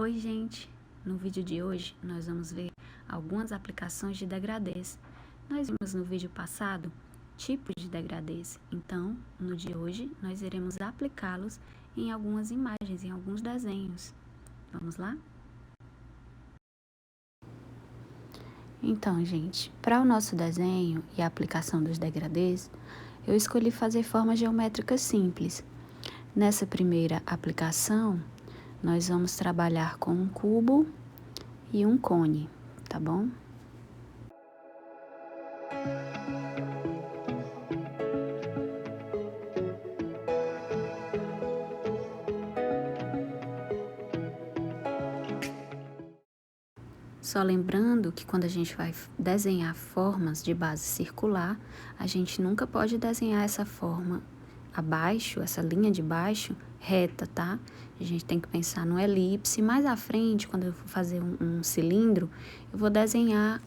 Oi, gente! No vídeo de hoje, nós vamos ver algumas aplicações de degradês. Nós vimos no vídeo passado tipos de degradês, então, no de hoje, nós iremos aplicá-los em algumas imagens, em alguns desenhos. Vamos lá? Então, gente, para o nosso desenho e a aplicação dos degradês, eu escolhi fazer formas geométricas simples. Nessa primeira aplicação, nós vamos trabalhar com um cubo e um cone, tá bom? Só lembrando que quando a gente vai desenhar formas de base circular, a gente nunca pode desenhar essa forma abaixo, essa linha de baixo, reta, tá? A gente tem que pensar no elipse. Mais à frente, quando eu for fazer um cilindro, eu vou desenhar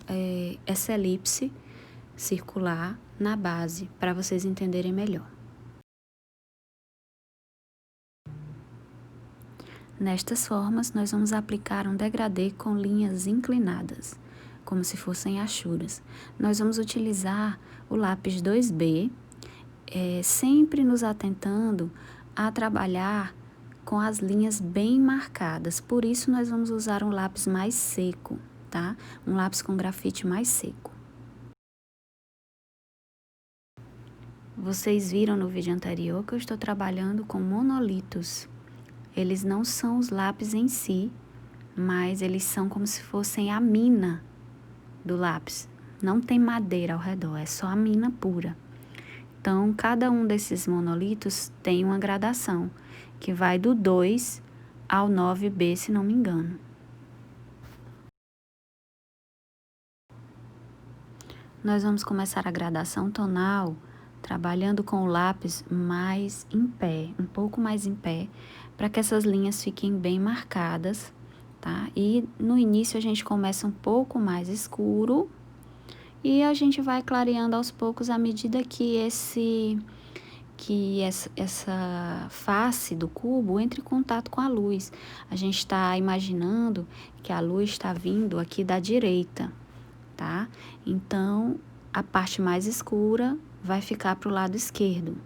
essa elipse circular na base, para vocês entenderem melhor. Nestas formas, nós vamos aplicar um degradê com linhas inclinadas, como se fossem achuras. Nós vamos utilizar o lápis 2B, sempre nos atentando a trabalhar com as linhas bem marcadas. Por isso, nós vamos usar um lápis mais seco, tá? Um lápis com grafite mais seco. Vocês viram no vídeo anterior que eu estou trabalhando com monolitos. Eles não são os lápis em si, mas eles são como se fossem a mina do lápis. Não tem madeira ao redor, é só a mina pura. Então, cada um desses monolitos tem uma gradação, que vai do 2 ao 9B, se não me engano. Nós vamos começar a gradação tonal trabalhando com o lápis mais em pé, um pouco mais em pé, para que essas linhas fiquem bem marcadas, tá? E no início a gente começa um pouco mais escuro e a gente vai clareando aos poucos à medida que essa face do cubo entre em contato com a luz. A gente está imaginando que a luz está vindo aqui da direita, tá? Então, a parte mais escura vai ficar para o lado esquerdo.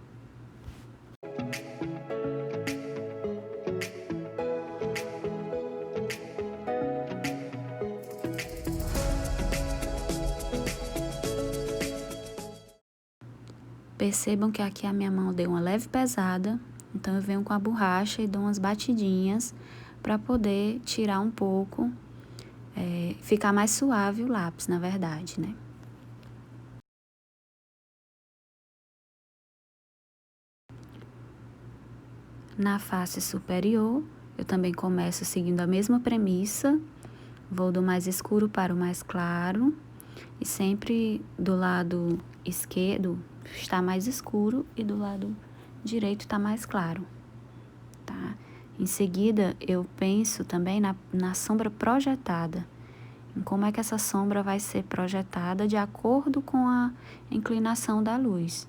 Percebam que aqui a minha mão deu uma leve pesada, então eu venho com a borracha e dou umas batidinhas para poder tirar um pouco, ficar mais suave o lápis, na verdade, né? Na face superior, eu também começo seguindo a mesma premissa, vou do mais escuro para o mais claro, e sempre do lado esquerdo está mais escuro e do lado direito está mais claro, tá? Em seguida, eu penso também na sombra projetada, em como é que essa sombra vai ser projetada de acordo com a inclinação da luz.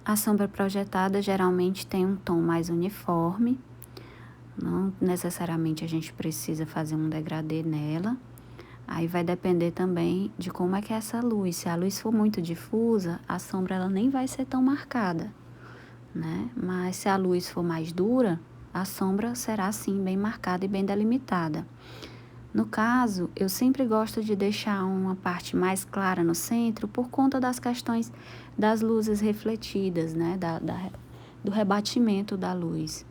A sombra projetada geralmente tem um tom mais uniforme, não necessariamente a gente precisa fazer um degradê nela. Aí vai depender também de como é que é essa luz. Se a luz for muito difusa, a sombra ela nem vai ser tão marcada, né? Mas se a luz for mais dura, a sombra será sim bem marcada e bem delimitada. No caso, eu sempre gosto de deixar uma parte mais clara no centro por conta das questões das luzes refletidas, né? Do rebatimento da luz.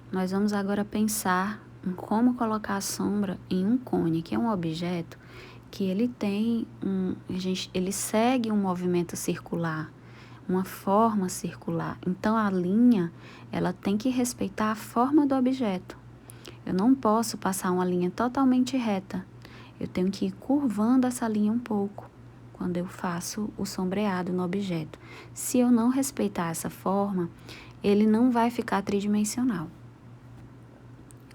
Nós vamos agora pensar em como colocar a sombra em um cone, que é um objeto que ele tem ele segue um movimento circular, uma forma circular. Então a linha, ela tem que respeitar a forma do objeto. Eu não posso passar uma linha totalmente reta. Eu tenho que ir curvando essa linha um pouco quando eu faço o sombreado no objeto. Se eu não respeitar essa forma, ele não vai ficar tridimensional.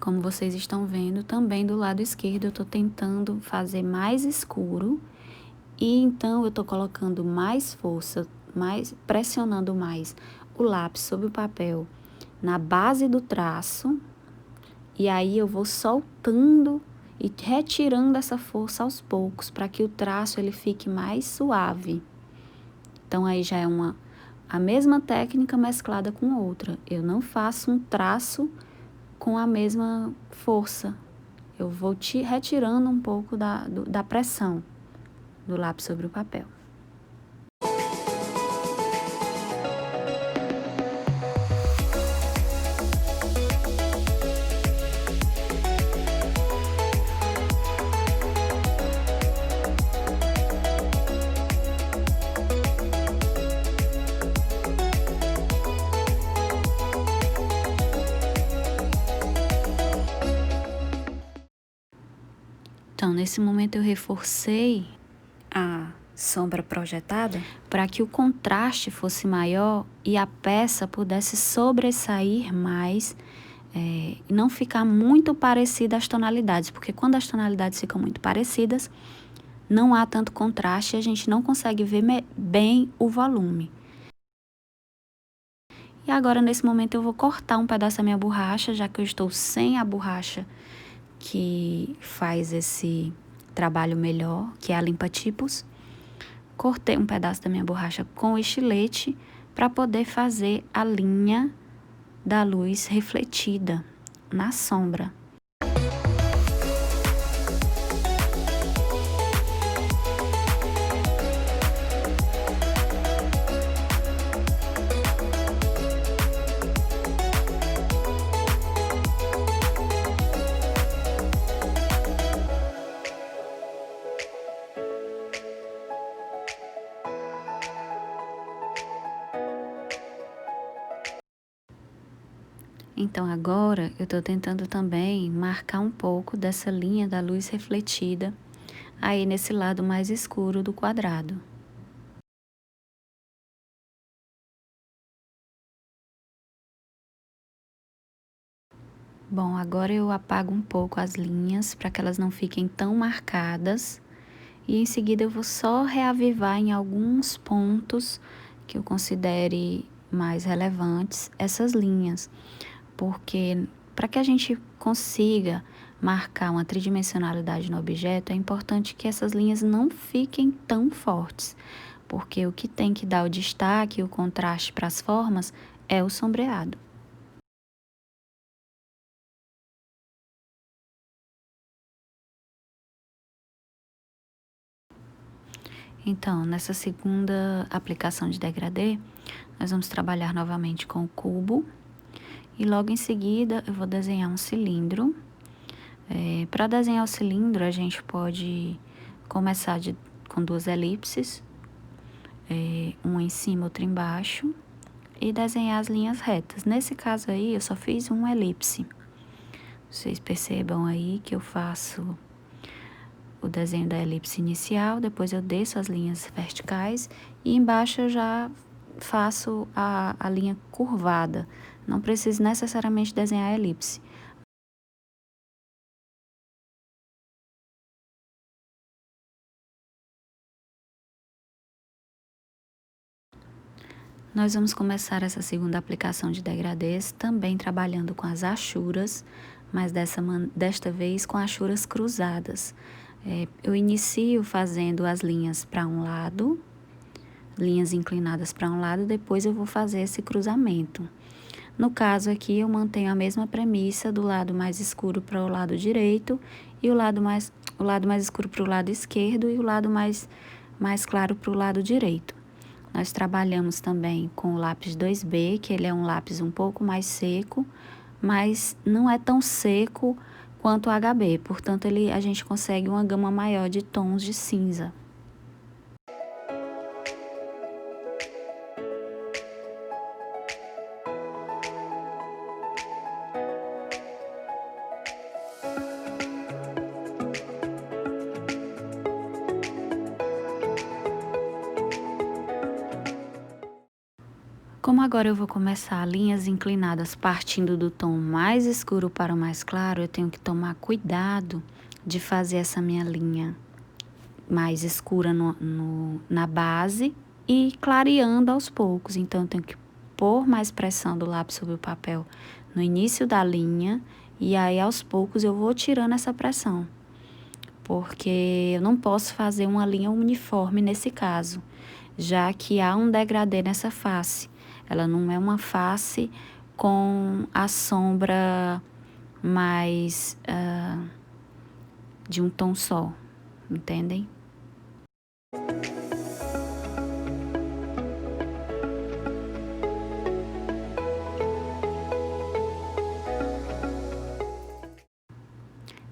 Como vocês estão vendo, também do lado esquerdo eu estou tentando fazer mais escuro e então eu estou colocando mais força, pressionando mais o lápis sobre o papel na base do traço e aí eu vou soltando e retirando essa força aos poucos para que o traço ele fique mais suave. Então aí já é a mesma técnica mesclada com outra. Eu não faço um traço com a mesma força. Eu vou retirando um pouco da pressão do lápis sobre o papel. Então, nesse momento eu reforcei a sombra projetada para que o contraste fosse maior e a peça pudesse sobressair mais e não ficar muito parecida às tonalidades, porque quando as tonalidades ficam muito parecidas, não há tanto contraste e a gente não consegue ver bem o volume. E agora, nesse momento, eu vou cortar um pedaço da minha borracha, já que eu estou sem a borracha que faz esse trabalho melhor, que é a limpa-tipos. Cortei um pedaço da minha borracha com o estilete para poder fazer a linha da luz refletida na sombra. Então, agora eu estou tentando também marcar um pouco dessa linha da luz refletida aí nesse lado mais escuro do quadrado. Bom, agora eu apago um pouco as linhas para que elas não fiquem tão marcadas e em seguida eu vou só reavivar em alguns pontos que eu considere mais relevantes essas linhas, porque para que a gente consiga marcar uma tridimensionalidade no objeto, é importante que essas linhas não fiquem tão fortes, porque o que tem que dar o destaque e o contraste para as formas é o sombreado. Então, nessa segunda aplicação de degradê, nós vamos trabalhar novamente com o cubo e logo em seguida eu vou desenhar um cilindro. Para desenhar o cilindro, a gente pode começar com duas elipses, uma em cima, outra embaixo, e desenhar as linhas retas. Nesse caso aí, eu só fiz uma elipse. Vocês percebam aí que eu faço o desenho da elipse inicial, depois eu desço as linhas verticais e embaixo eu já faço a linha curvada. Não preciso necessariamente desenhar a elipse. Nós vamos começar essa segunda aplicação de degradês também trabalhando com as achuras, mas desta vez com achuras cruzadas. Eu inicio fazendo as linhas para um lado, linhas inclinadas para um lado, depois eu vou fazer esse cruzamento. No caso aqui, eu mantenho a mesma premissa do lado mais escuro para o lado direito e o lado mais escuro para o lado esquerdo e o lado mais claro para o lado direito. Nós trabalhamos também com o lápis 2B, que ele é um lápis um pouco mais seco, mas não é tão seco quanto o HB, portanto a gente consegue uma gama maior de tons de cinza. Como Como agora eu vou começar linhas inclinadas partindo do tom mais escuro para o mais claro, eu tenho que tomar cuidado de fazer essa minha linha mais escura na base e clareando aos poucos. Então, eu tenho que pôr mais pressão do lápis sobre o papel no início da linha e aí aos poucos eu vou tirando essa pressão, porque eu não posso fazer uma linha uniforme nesse caso, já que há um degradê nessa face. Ela não é uma face com a sombra mais de um tom só, entendem?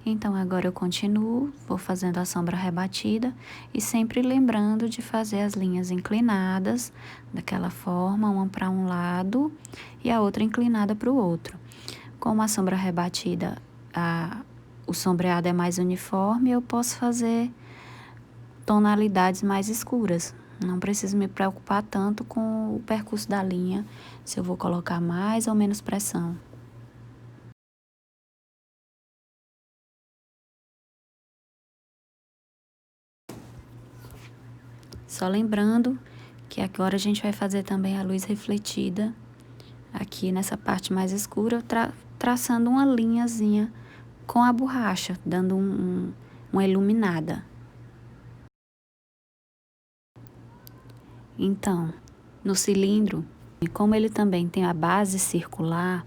Então, agora eu continuo, vou fazendo a sombra rebatida e sempre lembrando de fazer as linhas inclinadas, daquela forma, uma para um lado e a outra inclinada para o outro. Como a sombra rebatida, o sombreado é mais uniforme, eu posso fazer tonalidades mais escuras. Não preciso me preocupar tanto com o percurso da linha, se eu vou colocar mais ou menos pressão. Só lembrando que agora a gente vai fazer também a luz refletida aqui nessa parte mais escura, traçando uma linhazinha com a borracha, dando uma iluminada. Então, no cilindro, e como ele também tem a base circular,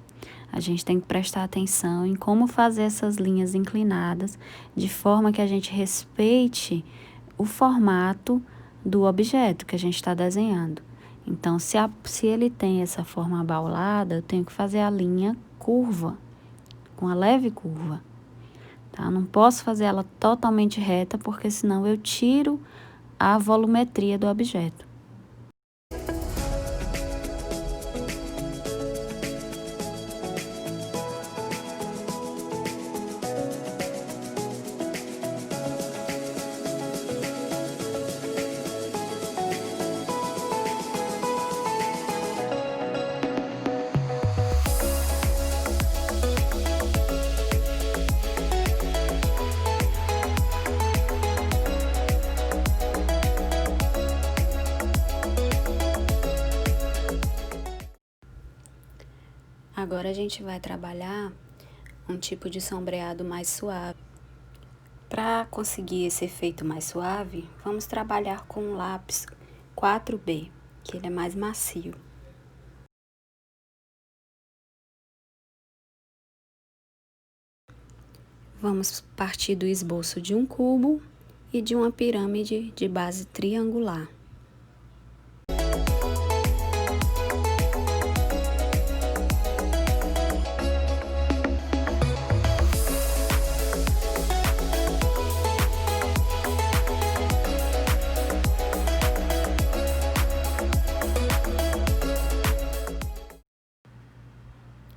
a gente tem que prestar atenção em como fazer essas linhas inclinadas, de forma que a gente respeite o formato do objeto que a gente está desenhando. Então, se ele tem essa forma abaulada, eu tenho que fazer a linha curva, com a leve curva, tá? Não posso fazer ela totalmente reta, porque senão eu tiro a volumetria do objeto. Agora a gente vai trabalhar um tipo de sombreado mais suave. Para conseguir esse efeito mais suave, vamos trabalhar com o lápis 4B, que ele é mais macio. Vamos partir do esboço de um cubo e de uma pirâmide de base triangular.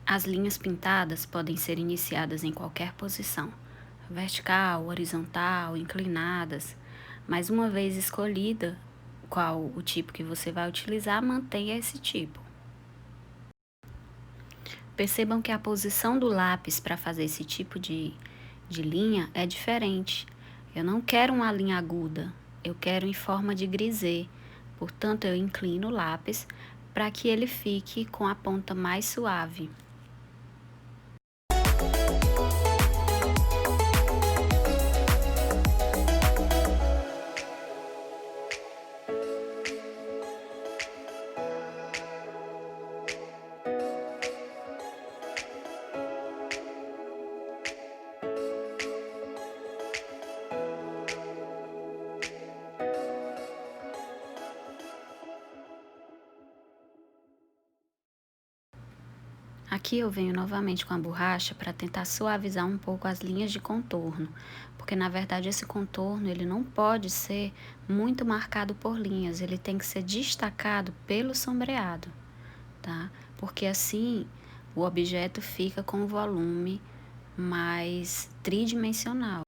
As linhas pintadas podem ser iniciadas em qualquer posição, vertical, horizontal, inclinadas, mas uma vez escolhida qual o tipo que você vai utilizar, mantenha esse tipo. Percebam que a posição do lápis para fazer esse tipo de linha é diferente. Eu não quero uma linha aguda, eu quero em forma de grisê, portanto eu inclino o lápis para que ele fique com a ponta mais suave. Aqui eu venho novamente com a borracha para tentar suavizar um pouco as linhas de contorno, porque na verdade esse contorno ele não pode ser muito marcado por linhas, ele tem que ser destacado pelo sombreado, tá? Porque assim o objeto fica com um volume mais tridimensional.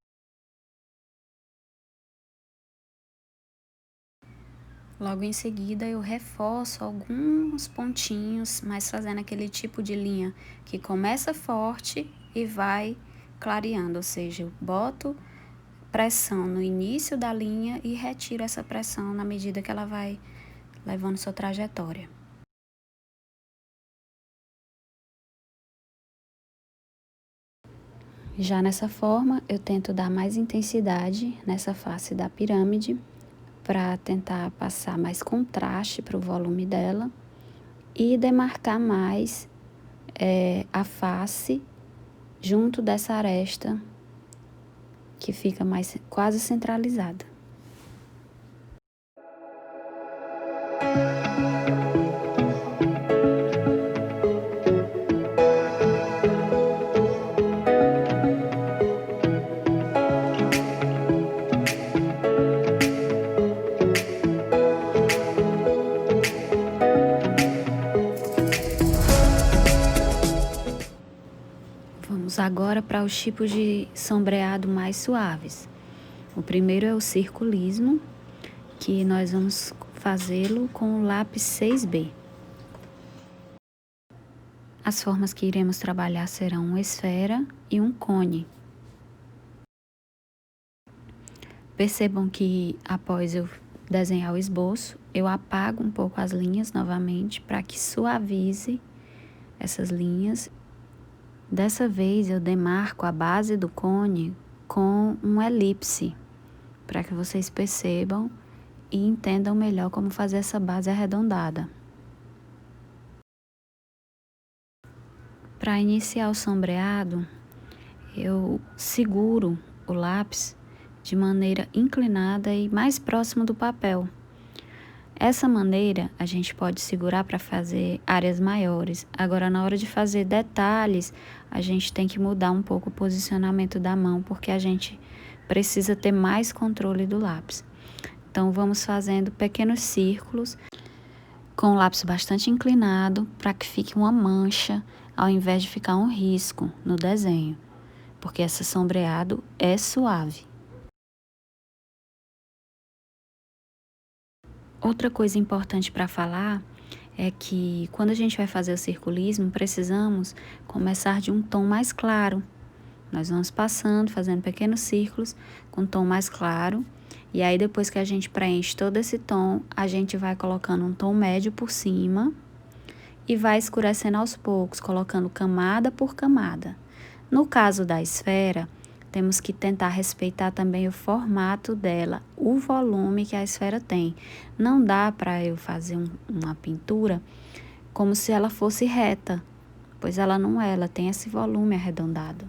Logo em seguida eu reforço alguns pontinhos, mas fazendo aquele tipo de linha que começa forte e vai clareando, ou seja, eu boto pressão no início da linha e retiro essa pressão na medida que ela vai levando sua trajetória. Já nessa forma, eu tento dar mais intensidade nessa face da pirâmide para tentar passar mais contraste para o volume dela e demarcar mais a face junto dessa aresta que fica mais quase centralizada. Vamos agora para os tipos de sombreado mais suaves. O primeiro é o circulismo, que nós vamos fazê-lo com o lápis 6B. As formas que iremos trabalhar serão uma esfera e um cone. Percebam que após eu desenhar o esboço, eu apago um pouco as linhas novamente para que suavize essas linhas. Dessa vez eu demarco a base do cone com um elipse, para que vocês percebam e entendam melhor como fazer essa base arredondada. Para iniciar o sombreado, eu seguro o lápis de maneira inclinada e mais próximo do papel. Essa maneira a gente pode segurar para fazer áreas maiores. Agora, na hora de fazer detalhes, a gente tem que mudar um pouco o posicionamento da mão, porque a gente precisa ter mais controle do lápis. Então, vamos fazendo pequenos círculos com o lápis bastante inclinado para que fique uma mancha, ao invés de ficar um risco no desenho, porque esse sombreado é suave. Outra coisa importante para falar é que quando a gente vai fazer o circulismo, precisamos começar de um tom mais claro. Nós vamos passando, fazendo pequenos círculos com tom mais claro, e aí depois que a gente preenche todo esse tom, a gente vai colocando um tom médio por cima e vai escurecendo aos poucos, colocando camada por camada. No caso da esfera, temos que tentar respeitar também o formato dela, o volume que a esfera tem. Não dá para eu fazer uma pintura como se ela fosse reta, pois ela não é, ela tem esse volume arredondado.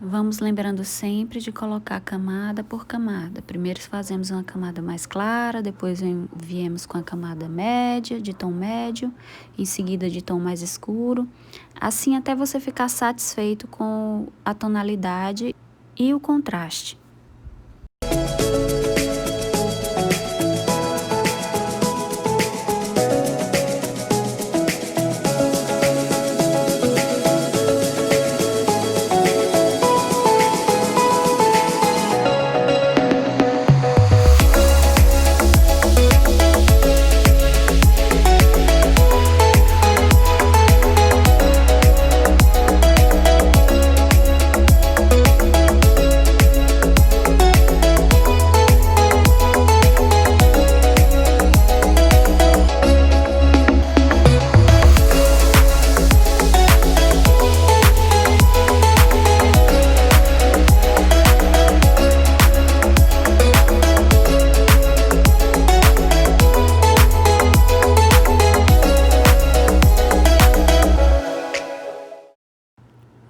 Vamos lembrando sempre de colocar camada por camada. Primeiro fazemos uma camada mais clara, depois viemos com a camada média, de tom médio, em seguida de tom mais escuro. Assim até você ficar satisfeito com a tonalidade e o contraste.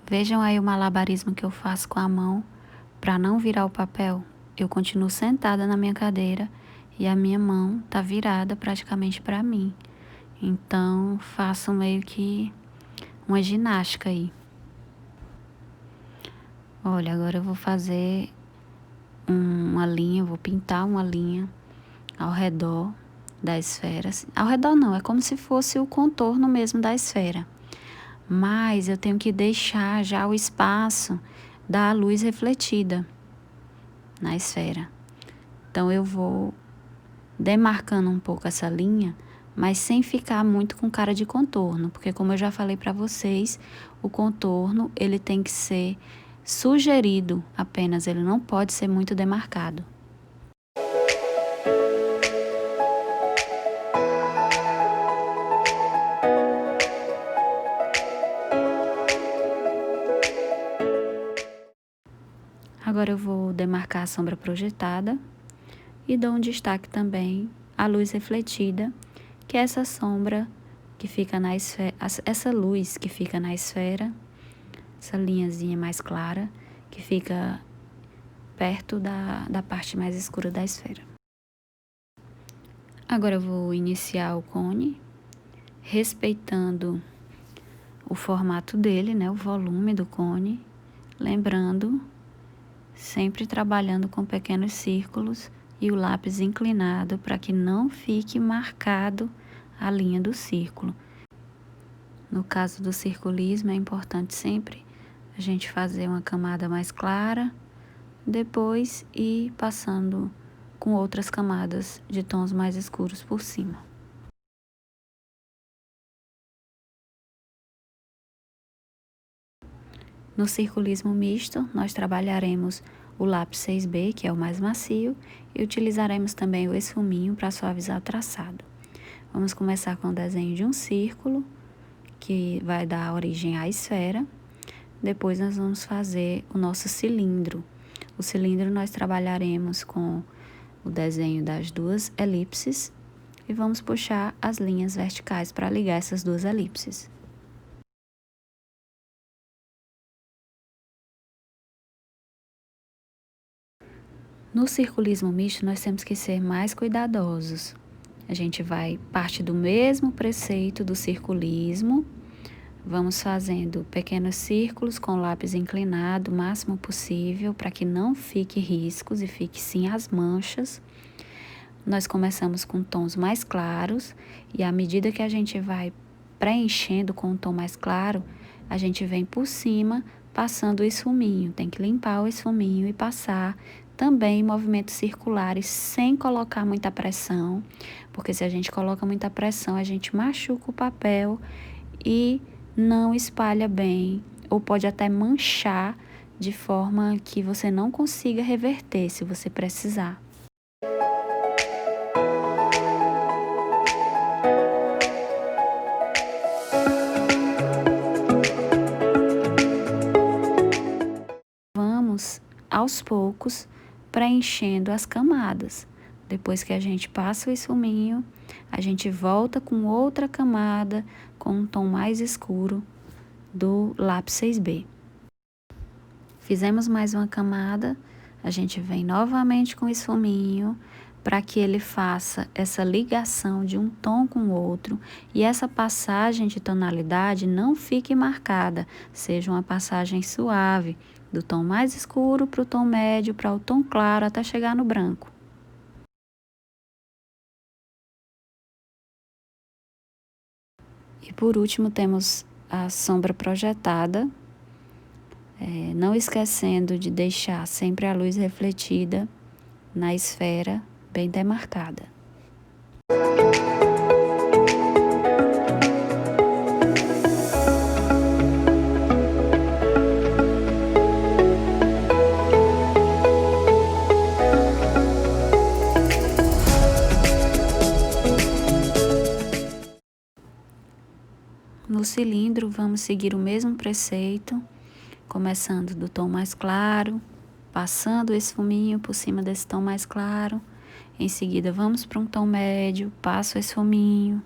Vejam aí o malabarismo que eu faço com a mão para não virar o papel. Eu continuo sentada na minha cadeira e a minha mão tá virada praticamente para mim. Então, faço meio que uma ginástica aí. Olha, agora eu vou fazer uma linha, vou pintar uma linha ao redor da esfera. Ao redor não, é como se fosse o contorno mesmo da esfera. Mas eu tenho que deixar já o espaço da luz refletida na esfera. Então, eu vou demarcando um pouco essa linha, mas sem ficar muito com cara de contorno, porque como eu já falei para vocês, o contorno ele tem que ser sugerido apenas, ele não pode ser muito demarcado. Agora eu vou demarcar a sombra projetada e dou um destaque também à luz refletida, que é essa sombra que fica na esfera, essa luz que fica na esfera, essa linhazinha mais clara, que fica perto da parte mais escura da esfera. Agora eu vou iniciar o cone, respeitando o formato dele, né, o volume do cone, lembrando, sempre trabalhando com pequenos círculos e o lápis inclinado para que não fique marcado a linha do círculo. No caso do circulismo, é importante sempre a gente fazer uma camada mais clara, depois ir passando com outras camadas de tons mais escuros por cima. No circulismo misto, nós trabalharemos o lápis 6B, que é o mais macio, e utilizaremos também o esfuminho para suavizar o traçado. Vamos começar com o desenho de um círculo, que vai dar origem à esfera. Depois nós vamos fazer o nosso cilindro. O cilindro nós trabalharemos com o desenho das duas elipses e vamos puxar as linhas verticais para ligar essas duas elipses. No circulismo misto, nós temos que ser mais cuidadosos. A gente vai parte do mesmo preceito do circulismo, vamos fazendo pequenos círculos com o lápis inclinado o máximo possível para que não fique riscos e fique sim as manchas. Nós começamos com tons mais claros e à medida que a gente vai preenchendo com um tom mais claro, a gente vem por cima passando o esfuminho. Tem que limpar o esfuminho e passar também em movimentos circulares sem colocar muita pressão, porque se a gente coloca muita pressão, a gente machuca o papel e não espalha bem, ou pode até manchar de forma que você não consiga reverter se você precisar. Vamos, aos poucos, preenchendo as camadas. Depois que a gente passa o esfuminho, a gente volta com outra camada com um tom mais escuro do lápis 6B. Fizemos mais uma camada, a gente vem novamente com o esfuminho para que ele faça essa ligação de um tom com o outro e essa passagem de tonalidade não fique marcada, seja uma passagem suave, do tom mais escuro para o tom médio, para o tom claro, até chegar no branco. E por último temos a sombra projetada, não esquecendo de deixar sempre a luz refletida na esfera bem demarcada. No cilindro, vamos seguir o mesmo preceito, começando do tom mais claro, passando o esfuminho por cima desse tom mais claro. Em seguida, vamos para um tom médio, passo o esfuminho.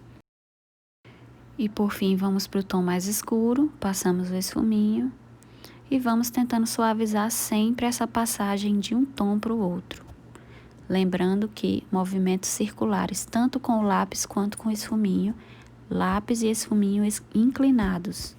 E por fim, vamos para o tom mais escuro, passamos o esfuminho. E vamos tentando suavizar sempre essa passagem de um tom para o outro. Lembrando que movimentos circulares, tanto com o lápis quanto com o esfuminho, lápis e esfuminho inclinados.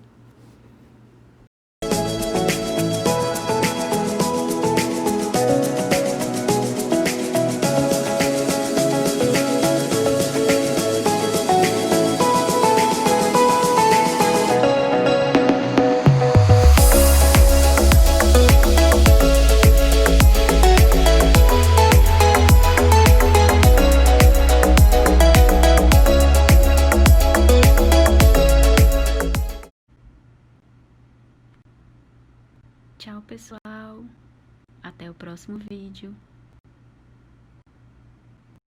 Tchau, pessoal. Até o próximo vídeo.